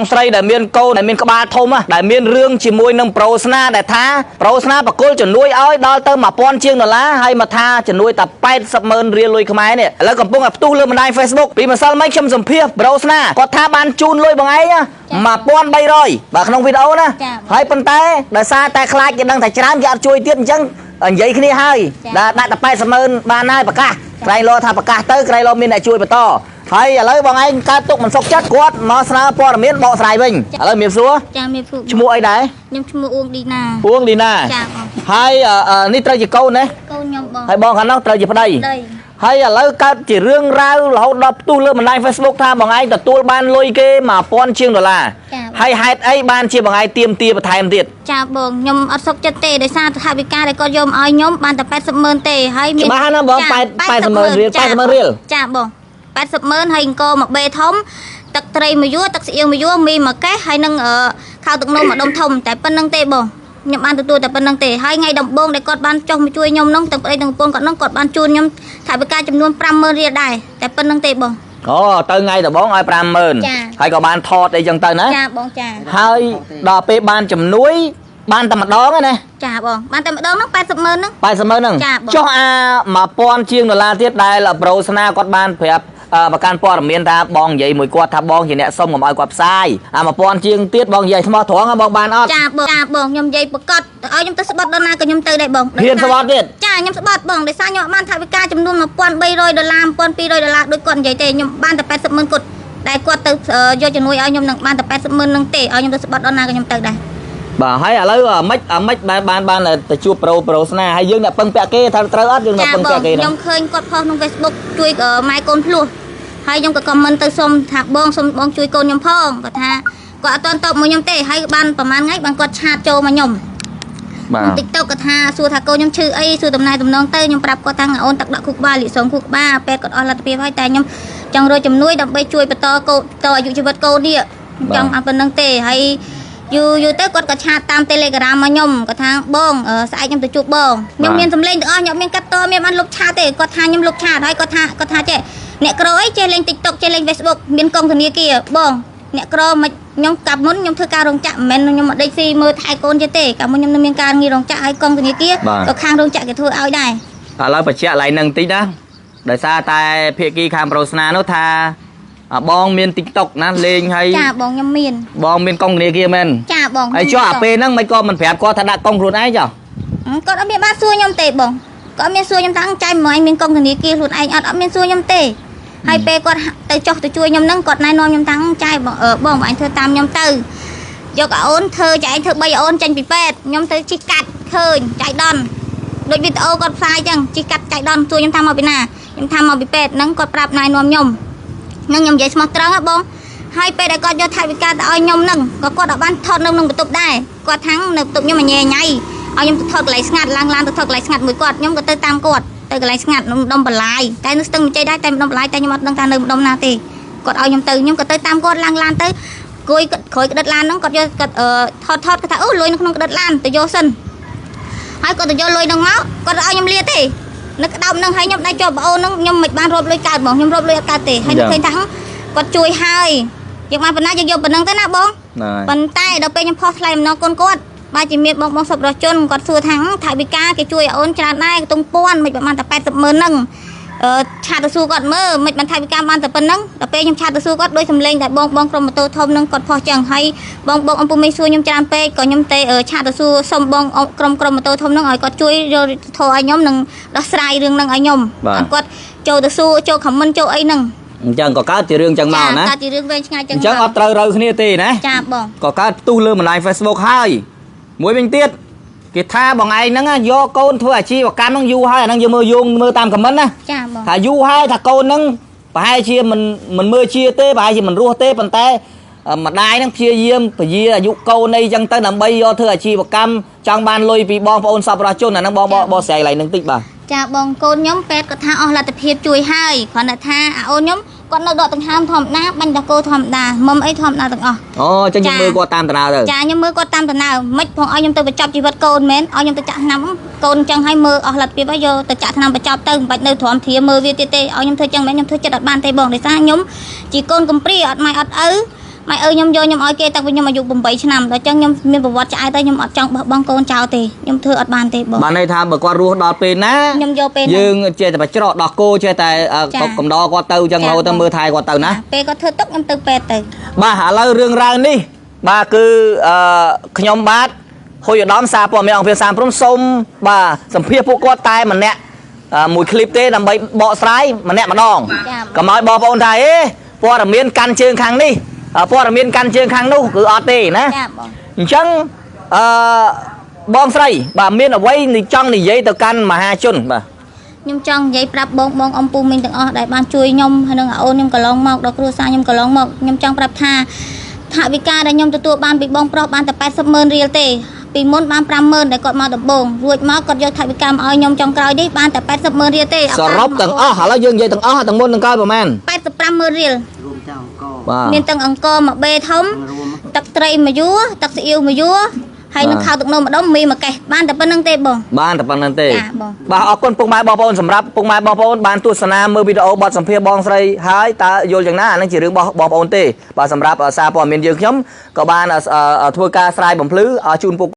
បងស្រីដែលមានកូនដែលមានក្បាលធំដែលមានរឿងជាមួយនឹងប្រូស្នាដែលថាប្រូស្នាបកគលជំនួយឲ្យដល់ទៅ$1000 ជាងហើយមកថាជំនួយតែ80,000 រៀលលុយខ្មែរនេះឥឡូវកំពុងតែផ្ទុះលើបណ្ដាញ Facebook ពីម្សិលមិញខ្ញុំសម្ភាសប្រូស្នាគាត់ថាបានជូនលុយបងឯង$1300បាទក្នុងវីដេអូណាហើយប៉ុន្តែដោយសារតែខ្លាចគេដឹងថាច្រើនគេអត់ជួយទៀតអញ្ចឹងនិយាយគ្នាហើយដាក់តែ80,000បានហើយប្រកាសក្រែងលោថាប្រកាសទៅក្រែងលោមានអ្នកជួយបន្តហើយឥឡូវបងឯងកើតទុកមិនសុខចិត្តគាត់មកស្នើព័ត៌មានបកស្រាយវិញឥឡូវមានសួរចាមានសួរឈ្មោះអីដែរខ្ញុំឈ្មោះអួងឌីណាចាហើយនេះត្រូវជាកូនណាកូនខ្ញុំបងហើយបងខាងនោះត្រូវជាប្តីហើយឥឡូវកើតជារឿងរ៉ាវរហូតដល់ផ្ទុះលើបណ្ដាញ Facebook ថាបងឯងទទួលបានលុយគេ$1000 ជាងហើយហេតុអីបានជាបងឯងទាមទារបន្ថែមទៀតចាបងខ្ញុំអត់សុខចិត្តទេដោយសារថវិកាដែលគាត់យកមកឲ្យខ្ញុំបានតែ80,000ទេហើយមានច្បាស់ណាបង80,000 រៀល80,000 រៀលចាបង80,000ហើយអង្គមកបេធំទឹកត្រីមួយយួរទឹកស្អៀងមួយយួរមីមួយកេះហើយនឹងខោទឹកនោមមួយដុំធំតែប៉ុណ្្នឹងទេបងខ្ញុំបានទទួលតែប៉ុណ្្នឹងទេហើយថ្ងៃដំបូងដែលគាត់បានចុះមកជួយខ្ញុំនោះទាំងប្តីទាំងប្រពន្ធគាត់នោះគាត់បានជូនខ្ញុំថវិកាចំនួន$50,000រៀលដែរតែប៉ុណ្្នឹងទេបងអូទៅថ្ងៃដំបូងឲ្យ$50,000ហើយក៏បានថតអីចឹងទៅណាចាបងចាហើយដល់ពេលបានជំនួយបានតែម្ដងណាចាបងបានតែម្ដងហ្នឹង80,000ហ្នឹង80,000ហ្នឹងចុះ$1000 ជាងទៀតដែលប្រូស្នាគាត់បានប្រាប់ប្រកាន់ព័ត៌មានថាបងនិយាយមួយគាត់ថាបងជាអ្នកសុំកុំឲ្យគាត់ផ្សាយ$1000 ជាងទៀតបងនិយាយថ្មត្រង់បងបានអត់ចាបងខ្ញុំនិយាយប្រកាសឲ្យខ្ញុំទៅស្បត់ដល់ណាក៏ខ្ញុំទៅដែរបងហ៊ានស្បត់ទៀតចាខ្ញុំស្បត់បងដោយសារខ្ញុំបានថវិកាចំនួន$1,300 $1,200ដូចគាត់និយាយទេខ្ញុំបានតែ80,000គាត់ដែលគាត់ទៅយកជំនួយឲ្យខ្ញុំនឹងបានតែ80,000នឹងទេឲ្យខ្ញុំទៅស្បត់ដល់ណាក៏ខ្ញុំទៅដែរបាទហើយឥឡូវមិនបានទៅជួបប្រូស្នាហើយយើងអ្នកពឹងពាក់គេត្រូវអត់យើងអ្នកពឹងពាក់គេខ្ញុំឃើញគាត់ផុសក្នុង Facebook ជួយម៉ែកូនភ្លោះហើយខ្ញុំក៏ខមមិនទៅសុំថាបងសុំបងជួយកូនខ្ញុំផងគាត់ថាគាត់អត់តន់តបមកខ្ញុំទេហើយបានប្រហែលថ្ងៃបានគាត់ឆាតចូលមកខ្ញុំបាទ TikTok គាត់ថាសួរថាកូនខ្ញុំឈឺអីសួរតំណែងតំណងទៅខ្ញុំប្រាប់គាត់ថាអូនទឹកដាក់គុកក្បាលលិសងគុកក្បាលពេទ្យគាត់អស់លទ្ធភាពហើយតែខ្ញុំចង់រកជំនួយដើម្បីជួយបន្តកូនតអាយុជីវិតកូននេះចង់ឲ្យប៉ុណ្្នឹងទេហើយយូរទៅគាត់ក៏ឆាតតាម Telegram មកខ្ញុំគាត់ថាបងស្អែកខ្ញុំទៅជួបបងខ្ញុំមានសម្លេងទាំងអស់ខ្ញុំមានកាត់តមានបានលុបឆាតទេគាត់ថាខ្ញុំលុបឆាតហើយគាត់ថាចេះអ្នកក្រអីចេះលេង TikTok ចេះលេង Facebook មានកងធនាគារបងអ្នកក្រមិនខ្ញុំកាប់មុនខ្ញុំធ្វើការរោងចក្រមិនមែនខ្ញុំមកដេកស៊ីមើលថែកូនទេកាប់មុនខ្ញុំនៅមានការងាររោងចក្រហើយកងធនាគារក៏ខាងរោងចក្រគេធ្វើឲ្យដែរឥឡូវបញ្ជាក់ឡើងនឹងតិចណាដោយសារតែភាគីខាងប្រូស្នានោះថាបងមាន TikTok ណាលេងហើយចាបងខ្ញុំមានបងមានកងធនាគារមែនចាបងហើយចុះអាពេលហ្នឹងមិនក៏មិនប្រាប់គាត់ថាដាក់កងខ្លួនឯងចុះគាត់អត់មានបានសួរខ្ញុំទេបងគាត់អត់មានសួរខ្ញុំថាចៃមកឯងមានកងធនាគារខ្លួនឯងអត់មានសួរខ្ញុំទេហើយពេលគាត់ទៅចុះទៅជួយខ្ញុំហ្នឹងគាត់ណែនាំខ្ញុំថាចៃបងអញធ្វើតាមខ្ញុំទៅយកអូនធ្វើចៃធ្វើ3អូនចេញពីពេទ្យខ្ញុំទៅជីកាត់ឃើញចៃដនដូចវីដេអូគាត់ផ្សាយចឹងជីកាត់ចៃដនសួរខ្ញុំថាមកពីណាខ្ញុំថាមកពីពេទ្យហ្នឹងគាត់ប្រាប់ណែនាំខ្ញុំនឹងខ្ញុំនិយាយស្មោះត្រង់ហ៎បងហើយពេលដែលគាត់យកថវិកាទៅឲ្យខ្ញុំហ្នឹងក៏គាត់អត់បានថតនៅក្នុងបន្ទប់ដែរគាត់ថាំងនៅបន្ទប់ខ្ញុំញ៉ៃឲ្យខ្ញុំទៅថតកន្លែងស្ងាត់ឡើងទៅថតកន្លែងស្ងាត់មួយគាត់ខ្ញុំក៏ទៅតាមគាត់ទៅកន្លែងស្ងាត់ដុំបន្លាយតែនៅស្ទឹងមជ័យដែរតែដុំបន្លាយតែខ្ញុំអត់ដឹងថានៅដុំណាទេគាត់ឲ្យខ្ញុំក៏ទៅតាមគាត់ឡើងឡានទៅគួយក្រោយក្តិតឡានហ្នឹងគាត់យកគាត់ថតគាត់ថាអូលុយនៅក្នុងក្តិតឡានទៅយកសិនហើយគាត់ទៅយកលុយហ្នឹងមកគាត់ឲ្យខ្ញុំលាទេនៅក្តោបហ្នឹងហើយខ្ញុំដៃជាប់ប្អូនហ្នឹងខ្ញុំមិនបានរត់លុយកើតបងខ្ញុំរត់លុយអត់កើតទេហើយឃើញថាគាត់ជួយហើយយើងបានប៉ុណ្ណាយើងយកប៉ុណ្ណឹងទៅណាបងប៉ុន្តែដល់ពេលខ្ញុំផុសថ្លៃម្ដងកូនគាត់បើជាមានបងសប្បុរសជនគាត់សួរថាថវិកាគេជួយឲ្យអូនច្រើនដែរខ្ទង់ពាន់មិនប្រហែលតែ80,000ហ្នឹងឆាតទៅសួរគាត់មើលមិនបានថវិកាបានតែប៉ុណ្ណឹងដល់ពេលខ្ញុំឆាតទៅសួរគាត់ដោយសម្លេងតែបងក្រុមម៉ូតូធំហ្នឹងគាត់ផុសចឹងហើយបងអំពុំមេសួរខ្ញុំច្រើនពេកក៏ខ្ញុំទេឆាតទៅសួរសុំបងក្រុមម៉ូតូធំហ្នឹងឲ្យគាត់ជួយយកធោះឲ្យខ្ញុំនឹងដោះស្រាយរឿងហ្នឹងឲ្យខ្ញុំគាត់ចូលទៅសួរចូលខមមិនចូលអីហ្នឹងអញ្ចឹងក៏កើតជារឿងចឹងមកណាកើតជារឿងវែងឆ្ងាយចឹងអញ្ចឹងអត់ត្រូវគ្នាទេណាចាបងក៏កើតផ្ទុះលើបណ្ដាញ Facebook ហើយមួយវិញទៀតគេថាបងឯងហ្នឹងយកកូនធ្វើអាជីវកម្មហ្នឹងយូរហើយអាហ្នឹងយើងមើលតាមខមមិនណាចាបងថាយូរហើយថាកូនហ្នឹងប្រហែលជាមិនមើលជាទេប្រហែលជាមិនរស់ទេប៉ុន្តែម្ដាយហ្នឹងព្យាយាមពយាអាយុកូនអីចឹងទៅដើម្បីយកធ្វើអាជីវកម្មចង់បានលុយពីបងប្អូនសប្បុរសជនអាហ្នឹងបងស្រែកឡើងនឹងតិចបាទចាបងកូនខ្ញុំពេទ្យគាត់ថាអស់លទ្ធភាពជួយហើយគ្រាន់តែថាអូនខ្ញុំគាត់នៅដកដង្ហើមធម្មតាបាញ់តកោធម្មតាមុំអីធម្មតាទាំងអស់អូចឹងខ្ញុំមើលគាត់តាមដំណើរទៅចាខ្ញុំមើលគាត់តាមដំណើរមិនផងឲ្យខ្ញុំទៅបញ្ចប់ជីវិតកូនមែនឲ្យខ្ញុំទៅចាក់ថ្នាំកូនចឹងឲ្យមើលអស់លទ្ធភាពហើយយកទៅចាក់ថ្នាំបញ្ចប់ទៅមិនបាច់នៅទ្រាំធាមើលវាទៀតទេឲ្យខ្ញុំធ្វើចឹងមែនខ្ញុំធ្វើចិត្តអត់បានទេបងដោយសារខ្ញុំជាកូនកំព្រាអត់ម៉ែអត់ឪ ម៉ែអើខ្ញុំយកខ្ញុំឲ្យគេតាំងពីខ្ញុំអាយុ8ឆ្នាំដល់ចឹងខ្ញុំមានប្រវត្តិឆ្អែតទៅខ្ញុំអត់ចង់បោះបង់កូនចោលទេខ្ញុំធ្វើអត់បានទេបងបានន័យថាបើគាត់រស់ដល់ពេលណា ខ្ញុំយកពេល យើងចេះតែបច្រកដោះគោចេះតែកំដរគាត់ទៅចឹងរហូតទៅមើលថែគាត់ទៅណា ពេលគាត់ធ្វើទុកខ្ញុំទៅពេទ្យទៅ បាទឥឡូវរឿងរ៉ាវនេះបាទគឺខ្ញុំបាទហុយឧត្តមសារព័ត៌មានអង្គភាពសាមព្រំសូមបាទសម្ភាសពួកគាត់តែម្នាក់មួយคลิปទេដើម្បីបកស្រាយម្នាក់ម្ដងកុំឲ្យបងប្អូនថាអេព័ត៌មានកាន់ជើងខាងនេះព័ត៌មានកាន់ជើងខាងនោះគឺអត់ទេណា ចាបង អញ្ចឹងបងស្រីបាទមានអ្វីចង់និយាយទៅកាន់មហាជនបាទ ខ្ញុំចង់និយាយប្រាប់បងអំពូមីងទាំងអស់ដែលបានជួយខ្ញុំហើយនឹងអូនខ្ញុំកន្លងមកដល់គ្រួសារខ្ញុំកន្លងមកខ្ញុំចង់ប្រាប់ថាថវិកាដែលខ្ញុំទទួលបានពីបងប្រុសបានតែ80,000រៀលទេពីមុនបាន50,000ដែលគាត់មកដំបងរួចមកគាត់យកថវិកាមកឲ្យខ្ញុំចុងក្រោយនេះបានតែ80,000រៀលទេស រុបទាំងអស់ឥឡូវយើងនិយាយទាំងអស់ទាំងមុនទាំងក្រោយប្រហែល 85,000រៀល បាទ មានទាំងអង្គមួយបេធំទឹកត្រីមួយយួរទឹកស៊ីអ៊ីវមួយយួរហើយនឹងខាវទឹកនោមម្ដុំមីមួយកេះបានតែប៉ុណ្្នឹងទេបង បានតែប៉ុណ្្នឹងទេ ចាបង បាទអរគុណពុកម៉ែបងប្អូនសម្រាប់ពុកម៉ែបងប្អូនបានទស្សនាមើលវីដេអូបទសម្ភាសន៍បងស្រីហើយតើយល់យ៉ាងណាអានឹងជារឿងរបស់បងប្អូនទេបាទសម្រាប់សារព័ត៌មានយើងខ្ញុំក៏បានធ្វើការស្រាយបំភ្លឺជូនពុក